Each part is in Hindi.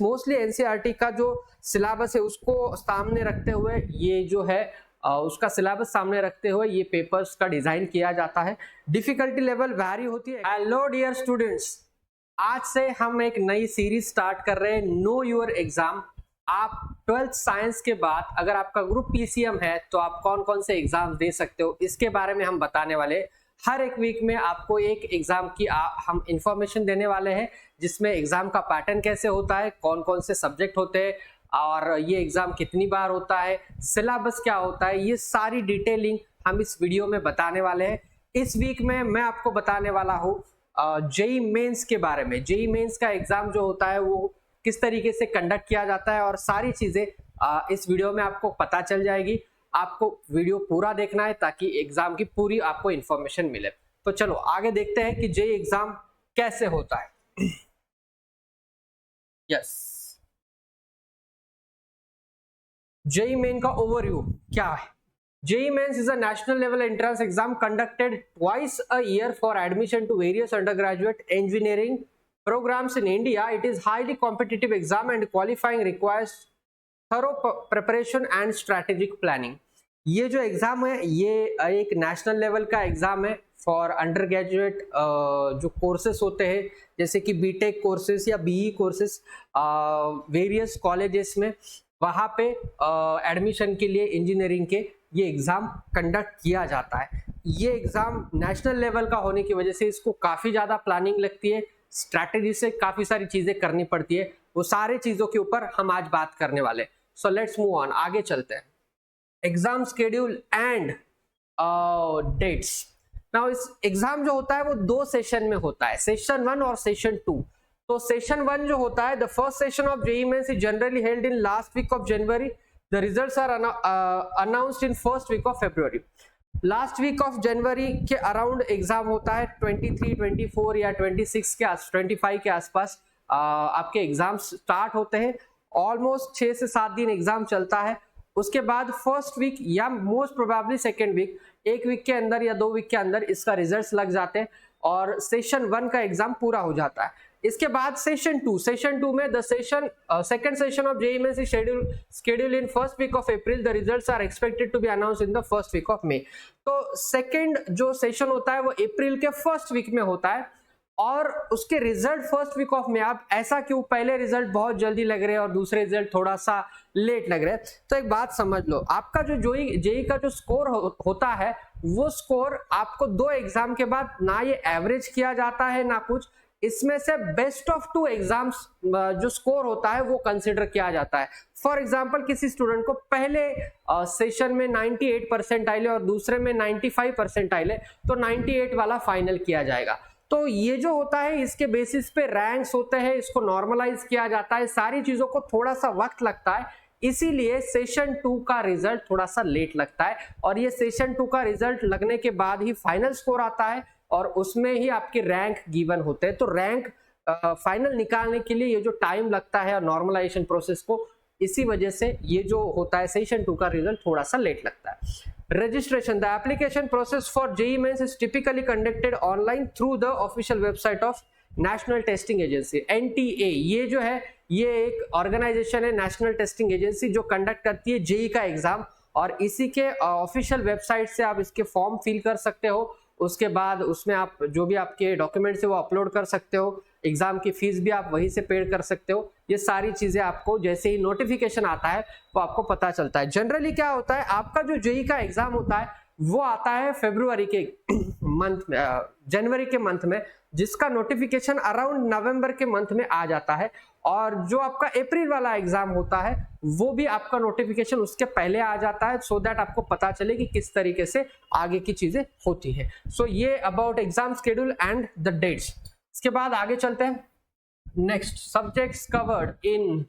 मोस्टली एनसीईआरटी का जो सिलेबस है उसको सामने रखते हुए ये जो है उसका सिलेबस सामने रखते हुए ये पेपर्स का डिजाइन किया जाता है। डिफिकल्टी लेवल वैरी होती है। हेलो डियर स्टूडेंट्स, आज से हम एक नई सीरीज स्टार्ट कर रहे हैं, नो योर एग्जाम। आप 12th साइंस के बाद अगर आपका ग्रुप पीसीएम है तो आप कौन कौन से एग्जाम दे सकते हो, इसके बारे में हम बताने वाले। हर एक वीक में आपको एक एग्जाम की हम इंफॉर्मेशन देने वाले हैं, जिसमें एग्जाम का पैटर्न कैसे होता है, कौन कौन से सब्जेक्ट होते हैं और ये एग्जाम कितनी बार होता है, सिलेबस क्या होता है, ये सारी डिटेलिंग हम इस वीडियो में बताने वाले हैं। इस वीक में मैं आपको बताने वाला हूँ जेईई मेंस के बारे में। जेईई मेंस का एग्जाम जो होता है वो किस तरीके से कंडक्ट किया जाता है और सारी चीजें इस वीडियो में आपको पता चल जाएगी। आपको वीडियो पूरा देखना है ताकि एग्जाम की पूरी आपको इंफॉर्मेशन मिले। तो चलो आगे देखते हैं कि जेईई एग्जाम कैसे होता है। यस, जेईई मेन का ओवरव्यू क्या है। JEE Mains is a national level entrance exam conducted twice a year for admission to various undergraduate engineering programs in India. It is highly competitive exam and qualifying requires thorough preparation and strategic planning. ये जो एग्जाम है ये एक नेशनल लेवल का एग्जाम है फॉर अंडर ग्रेजुएट जो कोर्सेस होते हैं, जैसे कि बीटेक कोर्सेस या बीई कोर्सेस वेरियस कॉलेजेस में, वहाँ पे एडमिशन के लिए इंजीनियरिंग के ये एग्जाम कंडक्ट किया जाता है। ये एग्जाम नेशनल लेवल का होने की वजह से इसको काफी ज्यादा प्लानिंग लगती है, स्ट्रैटेजी से काफी सारी चीजें करनी पड़ती है। वो सारे चीजों के ऊपर हम आज बात करने वाले। सो लेट्स मूव ऑन, आगे चलते हैं। Exam schedule and dates. Now इस एग्जाम जो होता है वो 2 सेशन में होता है, सेशन 1 और सेशन 2। तो सेशन 1 जो होता है, the first session of JEE Mains is generally held in last week of January. The results are announced in first week of February. Last week of January के अराउंड एग्जाम होता है। 23, 24 या 26 के 25 के आसपास आपके एग्जाम स्टार्ट होते हैं। ऑलमोस्ट 6 से 7 दिन एग्जाम चलता है। उसके बाद फर्स्ट वीक या most probably second week, 1 week के अंदर या 2 वीक के अंदर इसका रिजल्ट्स लग जाते हैं और सेशन 1 का एग्जाम पूरा हो जाता है। इसके बाद सेशन 2 में the second session of JEE Mains is scheduled in first week of April. The results are expected to be announced in the first week of May. तो सेकंड जो सेशन होता है वो अप्रैल के फर्स्ट वीक में होता है और उसके रिजल्ट फर्स्ट वीक ऑफ में। आप ऐसा क्यों, पहले रिजल्ट बहुत जल्दी लग रहे हैं और दूसरे रिजल्ट थोड़ा सा लेट लग रहे हैं? तो एक बात समझ लो, आपका जो जेईई का जो स्कोर होता है वो स्कोर आपको 2 एग्जाम के बाद ना ये एवरेज किया जाता है ना कुछ, इसमें से बेस्ट ऑफ 2 एग्जाम्स जो स्कोर होता है वो कंसिडर किया जाता है। फॉर एग्जांपल किसी स्टूडेंट को पहले सेशन में 98% आइले और दूसरे में 95% आइले, तो 98 वाला फाइनल किया जाएगा। तो ये जो होता है इसके बेसिस पे रैंक्स होते हैं, इसको नॉर्मलाइज किया जाता है, सारी चीजों को थोड़ा सा वक्त लगता है, इसीलिए सेशन 2 का रिजल्ट थोड़ा सा लेट लगता है और ये सेशन 2 का रिजल्ट लगने के बाद ही फाइनल स्कोर आता है और उसमें ही आपके रैंक गिवन होते हैं। तो रैंक फाइनल निकालने के लिए ये जो टाइम लगता है नॉर्मलाइजेशन प्रोसेस को, इसी वजह से ये जो होता है सेशन 2 का रिजल्ट थोड़ा सा लेट लगता है। Registration, the application process for JEE Mains is typically conducted online through the official website of National Testing Agency NTA. ये जो है ये एक ऑर्गेनाइजेशन है, नेशनल टेस्टिंग एजेंसी, जो कंडक्ट करती है जेईई का एग्जाम और इसी के ऑफिशियल वेबसाइट से आप इसके फॉर्म फिल कर सकते हो। उसके बाद उसमें आप जो भी आपके डॉक्यूमेंट्स है वो अपलोड कर सकते हो, एग्जाम की फीस भी आप वहीं से पेड कर सकते हो। ये सारी चीजें आपको जैसे ही नोटिफिकेशन आता है वो आपको पता चलता है। जनरली क्या होता है, आपका जो जेईई का एग्जाम होता है वो आता है फरवरी के मंथ में, जनवरी के मंथ में, जिसका नोटिफिकेशन अराउंड नवंबर के मंथ में आ जाता है और जो आपका अप्रैल वाला एग्जाम होता है वो भी आपका नोटिफिकेशन उसके पहले आ जाता है, सो दैट आपको पता चले कि किस तरीके से आगे की चीजें होती है। सो ये about exam schedule and the dates. इसके बाद आगे चलते हैं। Next, subjects covered in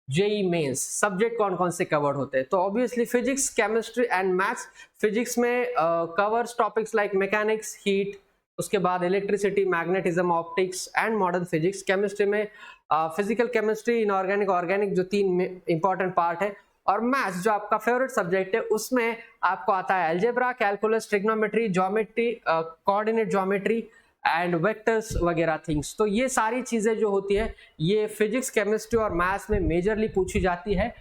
JEE mains. Subject कौन कौन से कवर्ड होते हैं? तो obviously physics, chemistry and maths. Physics में covers topics like mechanics, heat, उसके बाद electricity, magnetism, optics and modern physics. Chemistry में फिजिकल केमिस्ट्री, इनऑर्गेनिक, ऑर्गेनिक, जो 3 इंपॉर्टेंट पार्ट है। और मैथ्स जो आपका फेवरेट सब्जेक्ट है उसमें आपको आता है algebra, calculus, trigonometry, geometry, coordinate geometry and vectors वगैरह थिंग्स। तो ये सारी चीजें जो होती है ये फिजिक्स, केमिस्ट्री और मैथ्स में मेजरली पूछी जाती है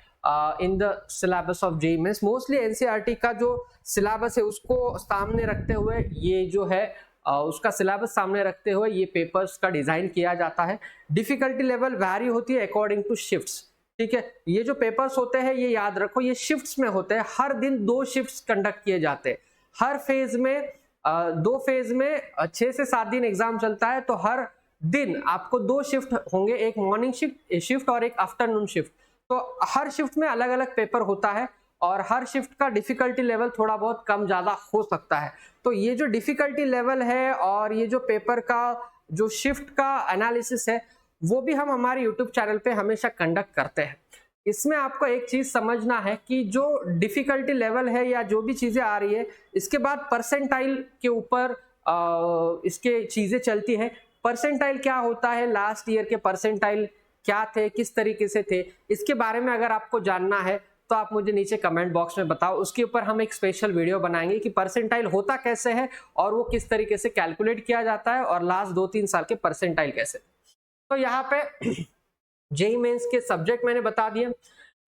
in the syllabus of JEE Mains. Mostly NCERT का जो सिलेबस है उसको सामने रखते हुए ये जो है उसका सिलेबस सामने रखते हुए ये पेपर्स का डिजाइन किया जाता है। डिफिकल्टी लेवल वैरी होती है अकॉर्डिंग टू शिफ्ट्स, ठीक है। ये जो पेपर्स होते हैं ये याद रखो ये शिफ्ट्स में होते हैं, हर दिन 2 शिफ्ट्स कंडक्ट किए जाते हैं। हर फेज में 2 फेज में 6 से 7 दिन एग्जाम चलता है, तो हर दिन आपको 2 शिफ्ट होंगे, एक मॉर्निंग शिफ्ट और एक आफ्टरनून शिफ्ट। तो हर शिफ्ट में अलग अलग पेपर होता है और हर शिफ्ट का डिफिकल्टी लेवल थोड़ा बहुत कम ज्यादा हो सकता है। तो ये जो डिफिकल्टी लेवल है और ये जो पेपर का जो शिफ्ट का एनालिसिस है वो भी हम हमारे यूट्यूब चैनल पे हमेशा कंडक्ट करते हैं। इसमें आपको एक चीज समझना है कि जो डिफिकल्टी लेवल है या जो भी चीजें आ रही है इसके बाद परसेंटाइल के ऊपर इसके चीजें चलती है। परसेंटाइल क्या होता है, लास्ट ईयर के परसेंटाइल क्या थे, किस तरीके से थे, इसके बारे में अगर आपको जानना है तो आप मुझे नीचे कमेंट बॉक्स में बताओ। उसके ऊपर हम एक स्पेशल वीडियो बनाएंगे कि परसेंटाइल होता कैसे है और वो किस तरीके से कैलकुलेट किया जाता है और लास्ट 2-3 साल के परसेंटाइल कैसे। तो यहाँ पे जेईई मेंस के सब्जेक्ट मैंने बता दिए।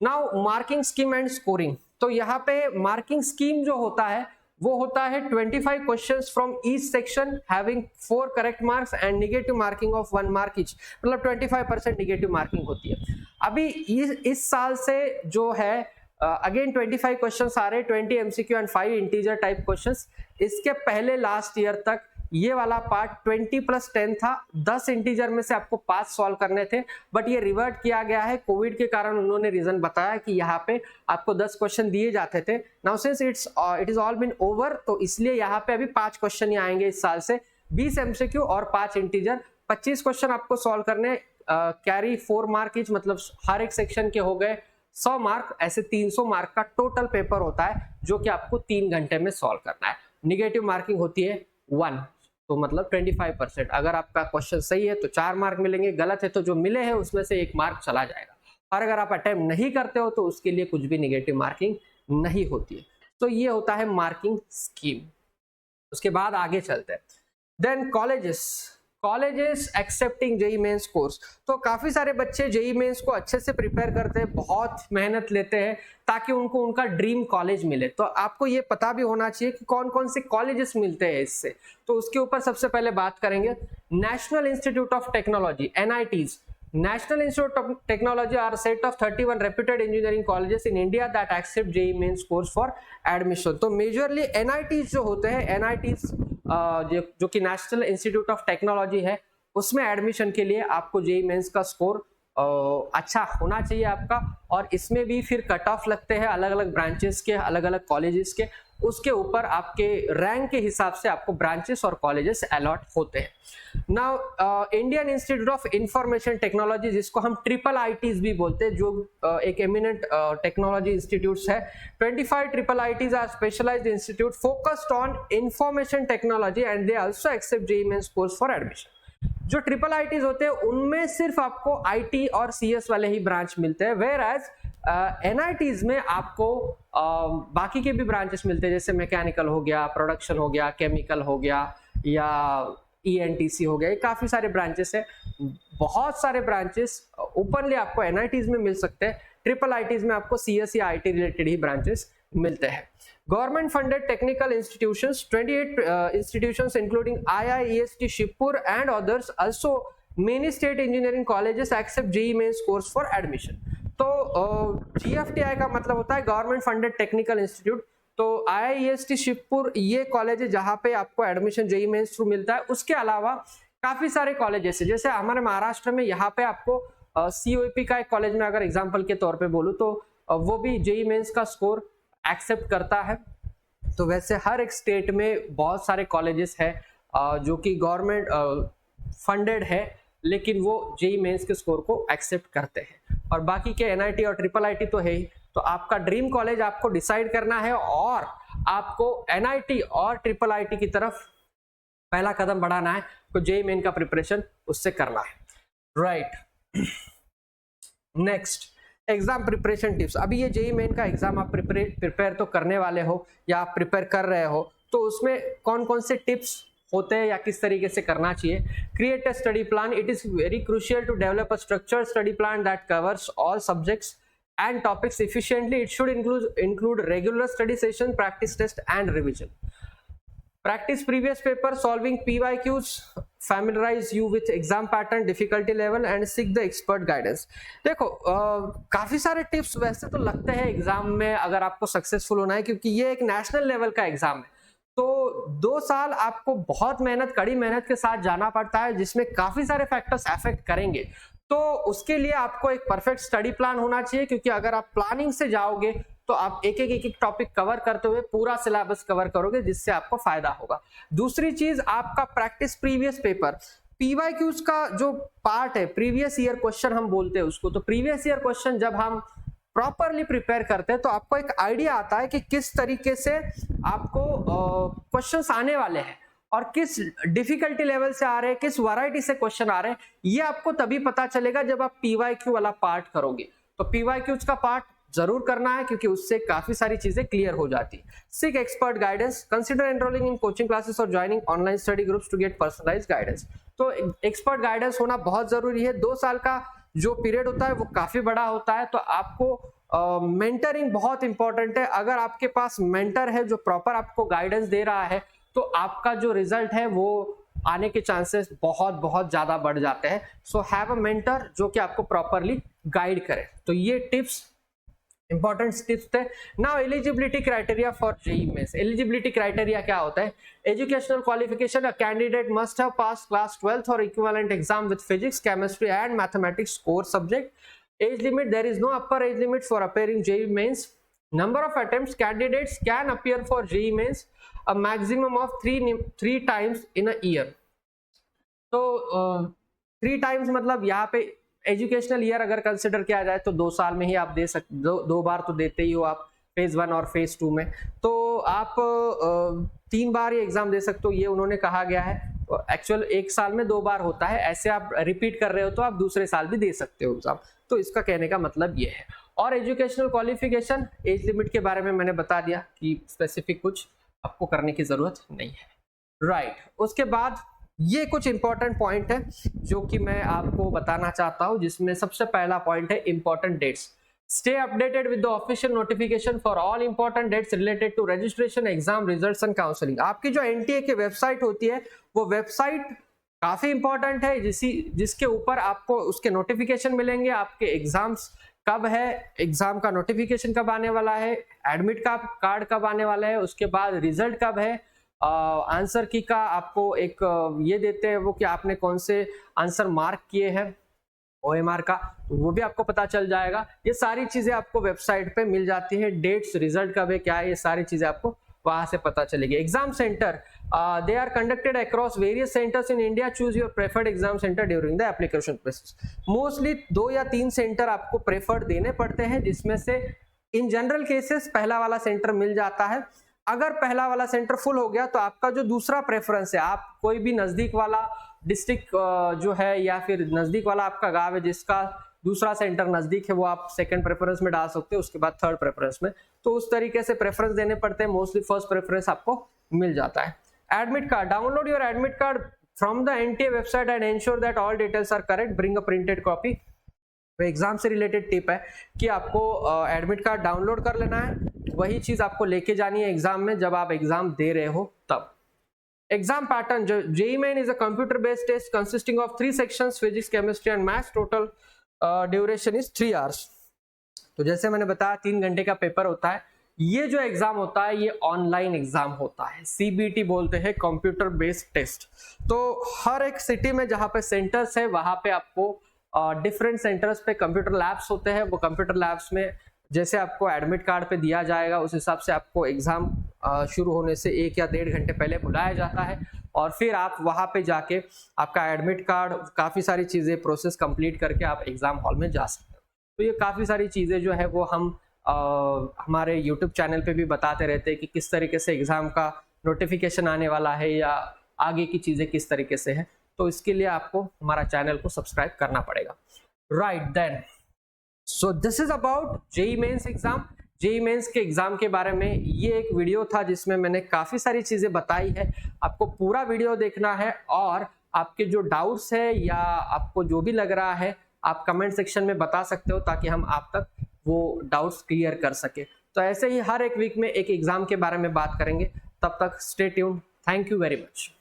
Now marking scheme and scoring. तो यहाँ पे मार्किंग स्कीम जो होता है वो होता है 25 questions from each section having 4 correct marks and negative marking of 1 mark each, मतलब 25% नेगेटिव मार्किंग होती है। अभी इस साल से जो है अगेन 25 क्वेश्चंस आ रहे हैं, 20 MCQ and 5 integer type questions. इसके पहले लास्ट ईयर तक ये वाला पार्ट 20+10 था, 10 इंटीजर में से आपको 5 सॉल्व करने थे, बट ये रिवर्ट किया गया है कोविड के कारण। उन्होंने रीजन बताया कि यहाँ पे आपको 10 क्वेश्चन दिए जाते थे। Now since it is all been over, तो इसलिए यहाँ पे अभी 5 क्वेश्चन ही आएंगे इस साल से, 20 एमसीक्यू और 5 इंटीजर। 25 क्वेश्चन आपको सॉल्व करने, कैरी 4 मार्क ईच, मतलब हर एक सेक्शन के हो गए 100 मार्क, ऐसे 300 मार्क का टोटल पेपर होता है जो कि आपको 3 घंटे में सॉल्व करना है। निगेटिव मार्किंग होती है 1, तो मतलब 25%। अगर आपका क्वेश्चन सही है तो 4 मार्क मिलेंगे, गलत है तो जो मिले हैं उसमें से 1 मार्क चला जाएगा। और अगर आप अटेम्प्ट नहीं करते हो तो उसके लिए कुछ भी निगेटिव मार्किंग नहीं होती है। तो ये होता है मार्किंग स्कीम। उसके बाद आगे चलते हैं। Then colleges accepting JEE Mains scores. तो काफी सारे बच्चे जेईई मेंस को अच्छे से प्रिपेयर करते हैं, बहुत मेहनत लेते हैं ताकि उनको उनका ड्रीम कॉलेज मिले। तो आपको ये पता भी होना चाहिए कि कौन कौन से कॉलेजेस मिलते हैं इससे। तो उसके ऊपर सबसे पहले बात करेंगे। National institute of technology, NITs। National Institute of Technology are a set of 31 reputed engineering colleges in India that accept JEE Mains course for admission। तो मेजरली NITs जो होते हैं, NITs जो कि नेशनल इंस्टीट्यूट ऑफ टेक्नोलॉजी है, उसमें एडमिशन के लिए आपको जेईई मेंस का स्कोर अच्छा होना चाहिए आपका। और इसमें भी फिर कट ऑफ लगते हैं अलग अलग ब्रांचेस के, अलग अलग कॉलेजेस के, उसके ऊपर आपके रैंक के हिसाब से आपको ब्रांचेस और कॉलेजेस अलॉट होते हैं। Now Indian institute of information technology, जिसको हम IIITs भी बोलते हैं, जो एक एमिनेंट टेक्नोलॉजी इंस्टीट्यूट्स है। 25 IIITs are specialised institute focused on information technology and they also accept JEE Mains scores for admission. जो IIITs होते हैं उनमें सिर्फ आपको IT और CS वाले ही ब्रांच मिलते हैं, वेयर एज NITs में आपको बाकी के भी ब्रांचेस मिलते हैं, जैसे मैकेनिकल हो गया, प्रोडक्शन हो गया, केमिकल हो गया, या ENTC हो गया। काफी सारे ब्रांचेस है, बहुत सारे ब्रांचेस ओपनली आपको NITs में मिल सकते हैं। IIITs में आपको CS या IT रिलेटेड ही ब्रांचेस मिलते हैं। Government funded technical institutions, 28 institutions including IIEST Shibpur and others, also many state engineering colleges accept JEE Mains course for admission। तो GFTI का मतलब होता है गवर्नमेंट फंडेड टेक्निकल इंस्टीट्यूट। तो IIEST शिवपुर ये कॉलेज है जहाँ पे आपको एडमिशन जेईई मेंस थ्रू मिलता है। उसके अलावा काफी सारे कॉलेजेस है, जैसे हमारे महाराष्ट्र में यहाँ पे आपको COEP का एक कॉलेज में अगर एग्जाम्पल के तौर पे बोलूँ तो वो भी जेईई मेंस का स्कोर एक्सेप्ट करता है। तो वैसे हर एक स्टेट में बहुत सारे कॉलेजेस है जो कि गवर्नमेंट फंडेड है, लेकिन वो जेईई मेंस के स्कोर को एक्सेप्ट करते हैं। और बाकी के NIT और IIIT तो है ही। तो आपका ड्रीम कॉलेज आपको डिसाइड करना है और आपको NIT और IIIT की तरफ पहला कदम बढ़ाना है। तो जेईई मेन का प्रिपरेशन उससे करना है, right. Next, exam preparation tips. अभी ये जेईई मेन का एग्जाम आप प्रिपेयर तो करने वाले हो या आप प्रिपेयर कर रहे हो, तो उसमें कौन कौन से टिप्स होते हैं या किस तरीके से करना चाहिए। Create a study plan, it is very crucial to develop a structured study plan that covers all subjects and topics efficiently. It should include regular study session, practice test and revision. Practice previous paper, solving PYQs, familiarize you with exam pattern, difficulty level and seek the expert guidance. देखो काफी सारे टिप्स वैसे तो लगते हैं एग्जाम में अगर आपको सक्सेसफुल होना है, क्योंकि ये एक नेशनल लेवल का एग्जाम है, तो 2 साल आपको बहुत मेहनत, कड़ी मेहनत के साथ जाना पड़ता है, जिसमें काफी सारे फैक्टर्स अफेक्ट करेंगे। तो उसके लिए आपको एक परफेक्ट स्टडी प्लान होना चाहिए, क्योंकि अगर आप प्लानिंग से जाओगे तो आप एक एक टॉपिक कवर करते हुए पूरा सिलेबस कवर करोगे, जिससे आपको फायदा होगा। दूसरी चीज, आपका प्रैक्टिस प्रीवियस पेपर, पीवाईक्यूज का जो पार्ट है, प्रीवियस ईयर क्वेश्चन हम बोलते हैं उसको, तो प्रीवियस ईयर क्वेश्चन जब हम प्रॉपरली प्रिपेयर करते हैं तो आपको एक आइडिया आता है कि किस तरीके से आपको क्वेश्चंस आने वाले हैं और किस डिफिकल्टी लेवल से आ रहे हैं, किस वैरायटी से क्वेश्चन आ रहे हैं। ये आपको तभी पता चलेगा जब आप पीवाईक्यू वाला पार्ट करोगे। तो पीवाईक्यूज का पार्ट जरूर करना है, क्योंकि उससे काफी सारी चीजें क्लियर हो जाती है। Seek expert guidance, consider enrolling in coaching classes और joining online study groups to get personalised guidance. तो एक्सपर्ट गाइडेंस होना बहुत जरूरी है। 2 साल का जो पीरियड होता है वो काफी बड़ा होता है, तो आपको मेंटरिंग बहुत इंपॉर्टेंट है। अगर आपके पास मेंटर है जो प्रॉपर आपको गाइडेंस दे रहा है, तो आपका जो रिजल्ट है वो आने के चांसेस बहुत बहुत ज्यादा बढ़ जाते हैं। सो हैव अ मेंटर जो कि आपको प्रॉपरली गाइड करे। तो ये टिप्स इंपॉर्टेंट टिप्स थे। Now eligibility criteria for JEE Mains. Eligibility criteria क्या होता है? Educational qualification, a candidate must have pass class 12th और equivalent exam with physics, chemistry and mathematics core subject. Age limit, there is no upper age limit for appearing JEE mains. Number of attempts, candidates can appear for JEE mains a maximum of three times in a year. तो 3 times मतलब यहाँ पे एजुकेशनल ईयर अगर कंसिडर किया जाए तो 2 साल में ही आप दे सकते, दो बार तो देते ही हो आप, फेज 1 और फेज 2 में। तो आप 3 बार ही एग्जाम दे सकते हो, ये उन्होंने कहा गया है। एक्चुअल 1 साल में 2 बार होता है, ऐसे आप रिपीट कर रहे हो तो आप दूसरे साल भी दे सकते हो एग्जाम। तो इसका कहने का मतलब ये है। और एजुकेशनल क्वालिफिकेशन, एज लिमिट के बारे में मैंने बता दिया कि स्पेसिफिक कुछ आपको करने की जरूरत नहीं है। राइट, उसके बाद ये कुछ इंपॉर्टेंट पॉइंट है जो कि मैं आपको बताना चाहता हूं, जिसमें सबसे पहला पॉइंट है important dates. Stay updated with the official notification for all important dates related to registration, exam results and counselling. आपकी जो एनटीए की वेबसाइट होती है वो वेबसाइट काफी इंपॉर्टेंट है, जिसके ऊपर आपको उसके नोटिफिकेशन मिलेंगे, आपके एग्जाम्स कब है, एग्जाम का नोटिफिकेशन कब आने वाला है, एडमिट कार्ड कब आने वाला है, उसके बाद रिजल्ट कब है, आंसर की का आपको एक ये देते हैं वो कि आपने कौन से आंसर मार्क किए हैं, OMR का, तो वो भी आपको पता चल जाएगा। ये सारी चीजें आपको वेबसाइट पे मिल जाती है। डेट्स, रिजल्ट कब है, क्या है, ये सारी चीजें आपको वहां से पता चलेगी। Exam centre, they are conducted across various centers in India. Choose your preferred exam center during the application process. Mostly 2 या 3 सेंटर आपको प्रेफर्ड देने पड़ते हैं, जिसमें से इन जनरल केसेस पहला वाला सेंटर मिल जाता है। अगर पहला वाला सेंटर फुल हो गया तो आपका जो दूसरा प्रेफरेंस है, आप कोई भी नजदीक वाला डिस्ट्रिक्ट जो है या फिर नजदीक वाला आपका गांव है जिसका दूसरा सेंटर नजदीक है, वो आप सेकंड प्रेफरेंस में डाल सकते हो, उसके बाद थर्ड प्रेफरेंस में। तो उस तरीके से प्रेफरेंस देने पड़ते हैं। मोस्टली फर्स्ट प्रेफरेंस आपको मिल जाता है। Admit card, download your admit card from the NTA website and ensure that all details are correct, bring a printed copy. Exam से रिलेटेड टिप है कि आपको एडमिट कार्ड डाउनलोड कर लेना है, वही चीज आपको लेके जानी है एग्जाम में जब आप एग्जाम दे रहे हो तब। Exam pattern, JEE Main is a computer based test consisting of 3 sections, physics, chemistry and maths. Total duration is 3 hours। तो जैसे मैंने बताया 3 घंटे का पेपर होता है। ये जो एग्जाम होता है ये ऑनलाइन एग्जाम होता है, CBT बोलते हैं, कंप्यूटर बेस्ड टेस्ट। तो हर एक सिटी में जहां पे सेंटर्स है वहां पे आपको डिफरेंट सेंटर्स पे कंप्यूटर लैब्स होते हैं। वो कंप्यूटर लैब्स में जैसे आपको एडमिट कार्ड पे दिया जाएगा उस हिसाब से आपको एग्जाम शुरू होने से 1 या 1.5 घंटे पहले बुलाया जाता है, और फिर आप वहां पे जाके आपका एडमिट कार्ड, काफी सारी चीजें प्रोसेस कंप्लीट करके आप एग्जाम हॉल में जा सकते हो। तो ये काफी सारी चीजें जो है वो हम हमारे YouTube चैनल पे भी बताते रहते हैं कि किस तरीके से एग्जाम का नोटिफिकेशन आने वाला है या आगे की चीजें किस तरीके से है। तो इसके लिए आपको हमारा चैनल को सब्सक्राइब करना पड़ेगा। Right then, so this is about JEE Mains exam. JEE Mains के एग्जाम के बारे में ये एक वीडियो था जिसमें मैंने काफी सारी चीजें बताई है। आपको पूरा वीडियो देखना है और आपके जो डाउट्स है या आपको जो भी लग रहा है आप कमेंट सेक्शन में बता सकते हो, ताकि हम आप तक वो डाउट्स क्लियर कर सके। तो ऐसे ही हर एक वीक में एक एग्जाम के बारे में बात करेंगे। तब तक stay tuned. Thank you very much.